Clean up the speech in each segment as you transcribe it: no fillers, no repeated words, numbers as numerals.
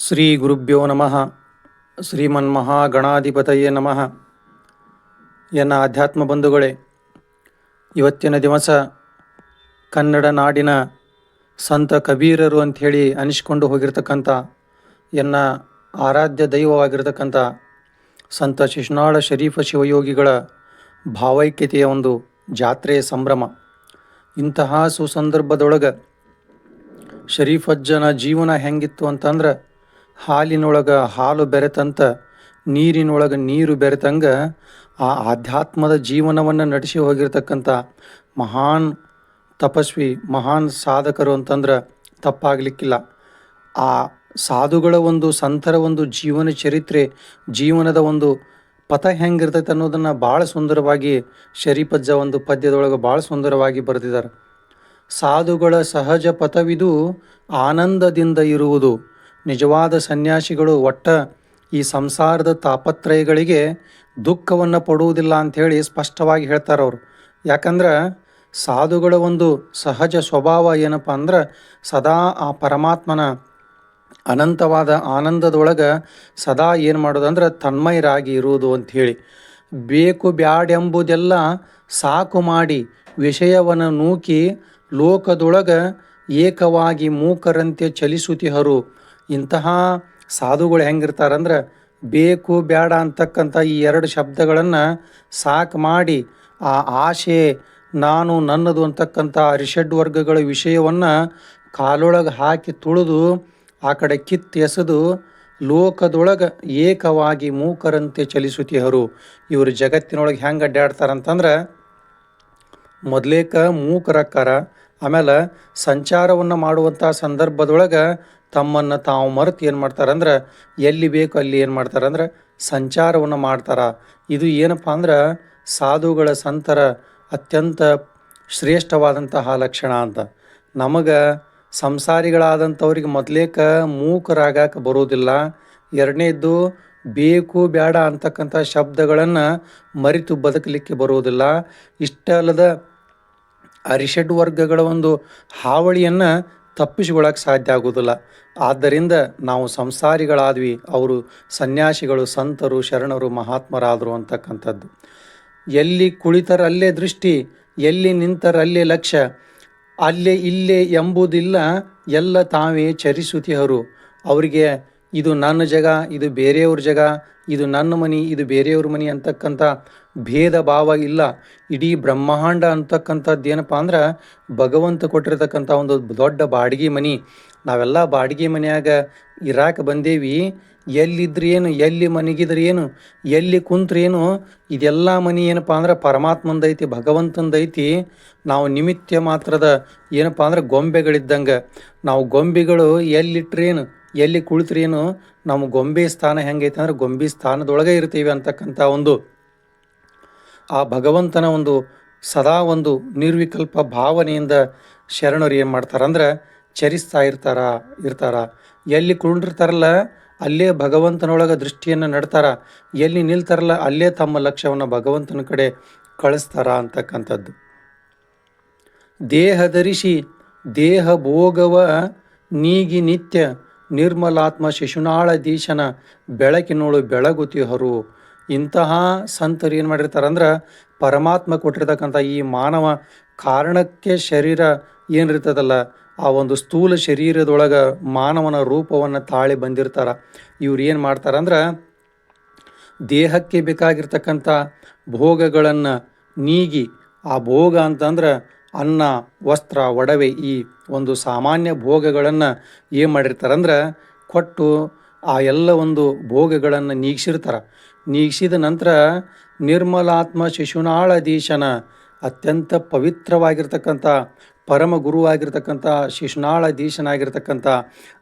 ಶ್ರೀ ಗುರುಭ್ಯೋ ನಮಃ. ಶ್ರೀಮನ್ಮಹಾಗಣಾಧಿಪತಯೇ ನಮಃ. ಎನ್ನ ಆಧ್ಯಾತ್ಮ ಬಂಧುಗಳೇ, ಇವತ್ತಿನ ದಿವಸ ಕನ್ನಡ ನಾಡಿನ ಸಂತ ಕಬೀರರು ಅಂಥೇಳಿ ಅನಿಸ್ಕೊಂಡು ಹೋಗಿರ್ತಕ್ಕಂಥ ಎನ್ನ ಆರಾಧ್ಯ ದೈವವಾಗಿರ್ತಕ್ಕಂಥ ಸಂತ ಶಿಶುನಾಳ ಶರೀಫ ಶಿವಯೋಗಿಗಳ ಭಾವೈಕ್ಯತೆಯ ಒಂದು ಜಾತ್ರೆಯ ಸಂಭ್ರಮ. ಇಂತಹ ಸುಸಂದರ್ಭದೊಳಗೆ ಶರೀಫಜ್ಜನ ಜೀವನ ಹೆಂಗಿತ್ತು ಅಂತಂದ್ರೆ, ಹಾಲಿನೊಳಗೆ ಹಾಲು ಬೆರೆತಂತ, ನೀರಿನೊಳಗೆ ನೀರು ಬೆರೆತಂಗ ಆ ಆಧ್ಯಾತ್ಮದ ಜೀವನವನ್ನು ನಡೆಸಿ ಹೋಗಿರ್ತಕ್ಕಂಥ ಮಹಾನ್ ತಪಸ್ವಿ, ಮಹಾನ್ ಸಾಧಕರು ಅಂತಂದ್ರೆ ತಪ್ಪಾಗಲಿಕ್ಕಿಲ್ಲ. ಆ ಸಾಧುಗಳ ಒಂದು ಸಂತರ ಒಂದು ಜೀವನ ಚರಿತ್ರೆ, ಜೀವನದ ಒಂದು ಪಥ ಹೆಂಗಿರ್ತೈತೆ ಅನ್ನೋದನ್ನು ಭಾಳ ಸುಂದರವಾಗಿ ಶರೀಫಜ್ಜ ಒಂದು ಪದ್ಯದೊಳಗೆ ಭಾಳ ಸುಂದರವಾಗಿ ಬರೆದಿದ್ದಾರೆ. ಸಾಧುಗಳ ಸಹಜ ಪಥವಿದು ಆನಂದದಿಂದ ಇರುವುದು. ನಿಜವಾದ ಸನ್ಯಾಸಿಗಳು ಒಟ್ಟ ಈ ಸಂಸಾರದ ತಾಪತ್ರಯಗಳಿಗೆ ದುಃಖವನ್ನು ಪಡುವುದಿಲ್ಲ ಅಂಥೇಳಿ ಸ್ಪಷ್ಟವಾಗಿ ಹೇಳ್ತಾರೆ ಅವರು. ಯಾಕಂದ್ರೆ ಸಾಧುಗಳ ಒಂದು ಸಹಜ ಸ್ವಭಾವ ಏನಪ್ಪ ಅಂದ್ರೆ, ಸದಾ ಆ ಪರಮಾತ್ಮನ ಅನಂತವಾದ ಆನಂದದೊಳಗೆ ಸದಾ ಏನು ಮಾಡೋದಂದ್ರೆ ತನ್ಮಯರಾಗಿ ಇರುವುದು ಅಂಥೇಳಿ. ಬೇಕು ಬ್ಯಾಡೆಂಬುದೆಲ್ಲ ಸಾಕು ಮಾಡಿ ವಿಷಯವನ್ನು ನೂಕಿ ಲೋಕದೊಳಗೆ ಏಕವಾಗಿ ಮೂಕರಂತೆ ಚಲಿಸುತ್ತಿಹರು. ಇಂತಹ ಸಾಧುಗಳು ಹೆಂಗಿರ್ತಾರಂದ್ರೆ, ಬೇಕು ಬೇಡ ಅಂತಕ್ಕಂಥ ಈ ಎರಡು ಶಬ್ದಗಳನ್ನು ಸಾಕು ಮಾಡಿ ಆ ಆಶೆ, ನಾನು, ನನ್ನದು ಅಂತಕ್ಕಂಥ ಅರಿಷಡ್ವರ್ಗಗಳ ವಿಷಯವನ್ನು ಕಾಲೊಳಗೆ ಹಾಕಿ ತುಳಿದು ಆ ಕಡೆ ಕಿತ್ತೆಸೆದು ಲೋಕದೊಳಗೆ ಏಕವಾಗಿ ಮೂಕರಂತೆ ಚಲಿಸುತ್ತಿಹರು. ಇವರು ಜಗತ್ತಿನೊಳಗೆ ಹೆಂಗೆ ಅಡ್ಡಾಡ್ತಾರಂತಂದ್ರೆ, ಮೊದಲೇಕ ಮೂಕರಕ್ಕಾರ, ಆಮೇಲೆ ಸಂಚಾರವನ್ನು ಮಾಡುವಂಥ ಸಂದರ್ಭದೊಳಗೆ ತಮ್ಮನ್ನು ತಾವು ಮರೆತು ಏನು ಮಾಡ್ತಾರಂದ್ರೆ, ಎಲ್ಲಿ ಬೇಕು ಅಲ್ಲಿ ಏನು ಮಾಡ್ತಾರಂದ್ರೆ ಸಂಚಾರವನ್ನು ಮಾಡ್ತಾರೆ. ಇದು ಏನಪ್ಪ ಅಂದ್ರೆ ಸಾಧುಗಳ ಸಂತರ ಅತ್ಯಂತ ಶ್ರೇಷ್ಠವಾದಂತಹ ಲಕ್ಷಣ ಅಂತ. ನಮಗೆ ಸಂಸಾರಿಗಳಾದಂಥವ್ರಿಗೆ ಮೊದಲೇಕ ಮೂಕರಾಗಕ್ಕೆ ಬರೋದಿಲ್ಲ. ಎರಡನೇದ್ದು, ಬೇಕು ಬೇಡ ಅಂತಕ್ಕಂಥ ಶಬ್ದಗಳನ್ನು ಮರೆತು ಬದುಕಲಿಕ್ಕೆ ಬರುವುದಿಲ್ಲ. ಇಷ್ಟಲ್ಲದ ಅರಿಷಡ್ವರ್ಗಗಳ ಒಂದು ಹಾವಳಿಯನ್ನು ತಪ್ಪಿಸಿಕೊಳ್ಳಕ್ಕೆ ಸಾಧ್ಯ ಆಗೋದಿಲ್ಲ. ಆದ್ದರಿಂದ ನಾವು ಸಂಸಾರಿಗಳಾದ್ವಿ, ಅವರು ಸನ್ಯಾಸಿಗಳು, ಸಂತರು, ಶರಣರು, ಮಹಾತ್ಮರಾದರು ಅಂತಕ್ಕಂಥದ್ದು. ಎಲ್ಲಿ ಕುಳಿತರಲ್ಲೇ ದೃಷ್ಟಿ, ಎಲ್ಲಿ ನಿಂತರಲ್ಲೇ ಲಕ್ಷ್ಯ, ಅಲ್ಲೇ ಇಲ್ಲೇ ಎಂಬುದಿಲ್ಲ, ಎಲ್ಲ ತಾವೇ ಚರಿಸುತ್ತಿಹರು. ಅವರಿಗೆ ಇದು ನನ್ನ ಜಾಗ, ಇದು ಬೇರೆಯವ್ರ ಜಾಗ, ಇದು ನನ್ನ ಮನೆ, ಇದು ಬೇರೆಯವ್ರ ಮನೆ ಅಂತಕ್ಕಂಥ ಭೇದ ಭಾವ ಇಲ್ಲ. ಇಡೀ ಬ್ರಹ್ಮಾಂಡ ಅಂತಕ್ಕಂಥದ್ದು ಏನಪ್ಪ ಅಂದ್ರೆ ಭಗವಂತ ಕೊಟ್ಟಿರ್ತಕ್ಕಂಥ ಒಂದು ದೊಡ್ಡ ಬಾಡಿಗೆ ಮನೆ. ನಾವೆಲ್ಲ ಬಾಡಿಗೆ ಮನೆಯಾಗ ಇರಾಕೆ ಬಂದೇವಿ. ಎಲ್ಲಿದ್ರೇನು, ಎಲ್ಲಿ ಮನೆಗಿದ್ರೇನು, ಎಲ್ಲಿ ಕುಂತ್ರೇನು, ಇದೆಲ್ಲ ಮನೆ ಏನಪ್ಪ ಅಂದ್ರೆ ಪರಮಾತ್ಮಂದೈತಿ, ಭಗವಂತಂದೈತಿ. ನಾವು ನಿಮಿತ್ತ ಮಾತ್ರದ ಏನಪ್ಪ ಅಂದ್ರೆ ಗೊಂಬೆಗಳಿದ್ದಂಗೆ. ನಾವು ಗೊಂಬೆಗಳು ಎಲ್ಲಿಟ್ರೇನು, ಎಲ್ಲಿ ಕುಳಿತ್ರೇನು, ನಮ್ಮ ಗೊಂಬೆ ಸ್ಥಾನ ಹೆಂಗೈತೆ ಅಂದ್ರೆ ಗೊಂಬೆ ಸ್ಥಾನದೊಳಗೆ ಇರ್ತೀವಿ ಅಂತಕ್ಕಂಥ ಒಂದು ಆ ಭಗವಂತನ ಒಂದು ಸದಾ ಒಂದು ನಿರ್ವಿಕಲ್ಪ ಭಾವನೆಯಿಂದ ಶರಣರು ಏನು ಮಾಡ್ತಾರಂದ್ರೆ ಚರಿಸ್ತಾ ಇರ್ತಾರ. ಎಲ್ಲಿ ಕುಂಡಿರ್ತಾರಲ್ಲ ಅಲ್ಲೇ ಭಗವಂತನೊಳಗೆ ದೃಷ್ಟಿಯನ್ನು ನಡ್ತಾರ, ಎಲ್ಲಿ ನಿಲ್ತಾರಲ್ಲ ಅಲ್ಲೇ ತಮ್ಮ ಲಕ್ಷ್ಯವನ್ನು ಭಗವಂತನ ಕಡೆ ಕಳಿಸ್ತಾರ ಅಂತಕ್ಕಂಥದ್ದು. ದೇಹ ಧರಿಸಿ ದೇಹ ಭೋಗವ ನೀಗಿ ನಿತ್ಯ ನಿರ್ಮಲಾತ್ಮ ಶಿಶುನಾಳಧೀಶನ ಬೆಳಕಿನೋಳು ಬೆಳಗುತ್ತಿಹರು. ಇಂತಹ ಸಂತರು ಏನು ಮಾಡಿರ್ತಾರಂದ್ರೆ, ಪರಮಾತ್ಮ ಕೊಟ್ಟಿರ್ತಕ್ಕಂಥ ಈ ಮಾನವ ಕಾರಣಕ್ಕೆ ಶರೀರ ಏನಿರ್ತದಲ್ಲ, ಆ ಒಂದು ಸ್ಥೂಲ ಶರೀರದೊಳಗೆ ಮಾನವನ ರೂಪವನ್ನು ತಾಳಿ ಬಂದಿರ್ತಾರ. ಇವ್ರು ಏನು ಮಾಡ್ತಾರಂದ್ರೆ, ದೇಹಕ್ಕೆ ಬೇಕಾಗಿರ್ತಕ್ಕಂಥ ಭೋಗಗಳನ್ನು ನೀಗಿ, ಆ ಭೋಗ ಅಂತಂದ್ರೆ ಅನ್ನ, ವಸ್ತ್ರ, ಒಡವೆ, ಈ ಒಂದು ಸಾಮಾನ್ಯ ಭೋಗಗಳನ್ನು ಏನು ಮಾಡಿರ್ತಾರಂದ್ರೆ ಕೊಟ್ಟು ಆ ಎಲ್ಲ ಒಂದು ಭೋಗಗಳನ್ನು ನೀಗಿಸಿದ ನಂತರ ನಿರ್ಮಲಾತ್ಮ ಶಿಶುನಾಳಧೀಶನ ಅತ್ಯಂತ ಪವಿತ್ರವಾಗಿರ್ತಕ್ಕಂಥ ಪರಮ ಗುರುವಾಗಿರ್ತಕ್ಕಂಥ ಶಿಶುನಾಳಧೀಶನಾಗಿರ್ತಕ್ಕಂಥ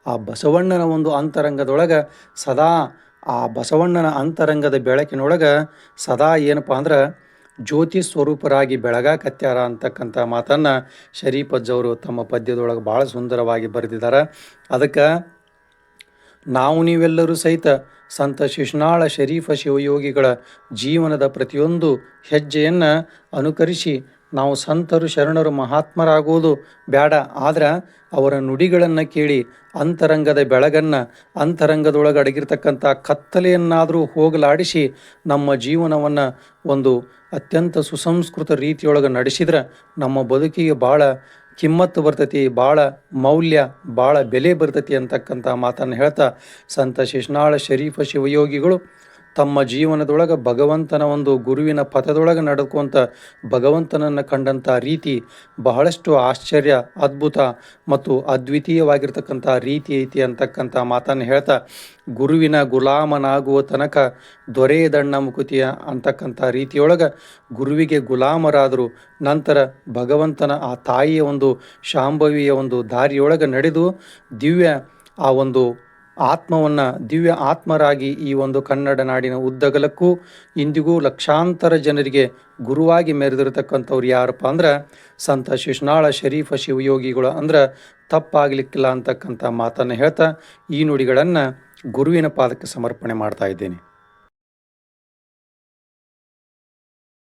ಆ ಬಸವಣ್ಣನ ಒಂದು ಅಂತರಂಗದೊಳಗೆ ಸದಾ ಆ ಬಸವಣ್ಣನ ಅಂತರಂಗದ ಬೆಳಕಿನೊಳಗೆ ಸದಾ ಏನಪ್ಪ ಅಂದ್ರೆ ಜ್ಯೋತಿ ಸ್ವರೂಪರಾಗಿ ಬೆಳಗಾಕತ್ಯಾರ ಅಂತಕ್ಕಂಥ ಮಾತನ್ನು ಶರೀಫಜ್ಜವರು ತಮ್ಮ ಪದ್ಯದೊಳಗೆ ಭಾಳ ಸುಂದರವಾಗಿ ಬರೆದಿದ್ದಾರೆ. ಅದಕ್ಕೆ ನಾವು ನೀವೆಲ್ಲರೂ ಸಹಿತ ಸಂತ ಶಿಶುನಾಳ ಶರೀಫ ಶಿವಯೋಗಿಗಳ ಜೀವನದ ಪ್ರತಿಯೊಂದು ಹೆಜ್ಜೆಯನ್ನು ಅನುಕರಿಸಿ ನಾವು ಸಂತರು ಶರಣರು ಮಹಾತ್ಮರಾಗುವುದು ಬೇಡ, ಆದ್ರೆ ಅವರ ನುಡಿಗಳನ್ನು ಕೇಳಿ ಅಂತರಂಗದ ಬೆಳಗನ್ನು, ಅಂತರಂಗದೊಳಗೆ ಅಡಗಿರ್ತಕ್ಕಂಥ ಕತ್ತಲೆಯನ್ನಾದರೂ ಹೋಗಲಾಡಿಸಿ ನಮ್ಮ ಜೀವನವನ್ನು ಒಂದು ಅತ್ಯಂತ ಸುಸಂಸ್ಕೃತ ರೀತಿಯೊಳಗೆ ನಡೆಸಿದ್ರೆ ನಮ್ಮ ಬದುಕಿಗೆ ಭಾಳ ಕಿಮ್ಮತ್ತು ಬರ್ತೈತಿ, ಭಾಳ ಮೌಲ್ಯ, ಭಾಳ ಬೆಲೆ ಬರ್ತೈತಿ ಅಂತಕ್ಕಂಥ ಮಾತನ್ನು ಹೇಳ್ತಾ ಸಂತ ಶಿಶುನಾಳ ಶರೀಫ ಶಿವಯೋಗಿಗಳು ತಮ್ಮ ಜೀವನದೊಳಗೆ ಭಗವಂತನ ಒಂದು ಗುರುವಿನ ಪಥದೊಳಗೆ ನಡೆದುಕೊಂತ ಭಗವಂತನನ್ನು ಕಂಡಂಥ ರೀತಿ ಬಹಳಷ್ಟು ಆಶ್ಚರ್ಯ, ಅದ್ಭುತ ಮತ್ತು ಅದ್ವಿತೀಯವಾಗಿರ್ತಕ್ಕಂಥ ರೀತಿ ಐತಿ ಅಂತಕ್ಕಂಥ ಮಾತನ್ನು ಹೇಳ್ತಾ ಗುರುವಿನ ಗುಲಾಮನಾಗುವ ತನಕ ದೊರೆಯದಣ್ಣ ಮುಕುತಿಯ ಅಂತಕ್ಕಂಥ ರೀತಿಯೊಳಗೆ ಗುರುವಿಗೆ ಗುಲಾಮರಾದರು. ನಂತರ ಭಗವಂತನ ಆ ತಾಯಿಯ ಒಂದು ಶಾಂಭವಿಯ ಒಂದು ದಾರಿಯೊಳಗೆ ನಡೆದು ದಿವ್ಯ ಆ ಒಂದು ಆತ್ಮವನ್ನು ದಿವ್ಯ ಆತ್ಮರಾಗಿ ಈ ಒಂದು ಕನ್ನಡ ನಾಡಿನ ಉದ್ದಗಲಕ್ಕೂ ಇಂದಿಗೂ ಲಕ್ಷಾಂತರ ಜನರಿಗೆ ಗುರುವಾಗಿ ಮೆರೆದಿರತಕ್ಕಂಥವ್ರು ಯಾರಪ್ಪ ಅಂದ್ರೆ ಸಂತ ಶಿಶುನಾಳ ಶರೀಫ ಶಿವಯೋಗಿಗಳು ಅಂದ್ರೆ ತಪ್ಪಾಗಲಿಕ್ಕಿಲ್ಲ ಅಂತಕ್ಕಂಥ ಮಾತನ್ನು ಹೇಳ್ತಾ ಈ ನುಡಿಗಳನ್ನು ಗುರುವಿನ ಪಾದಕ್ಕೆ ಸಮರ್ಪಣೆ ಮಾಡ್ತಾ ಇದ್ದೇನೆ.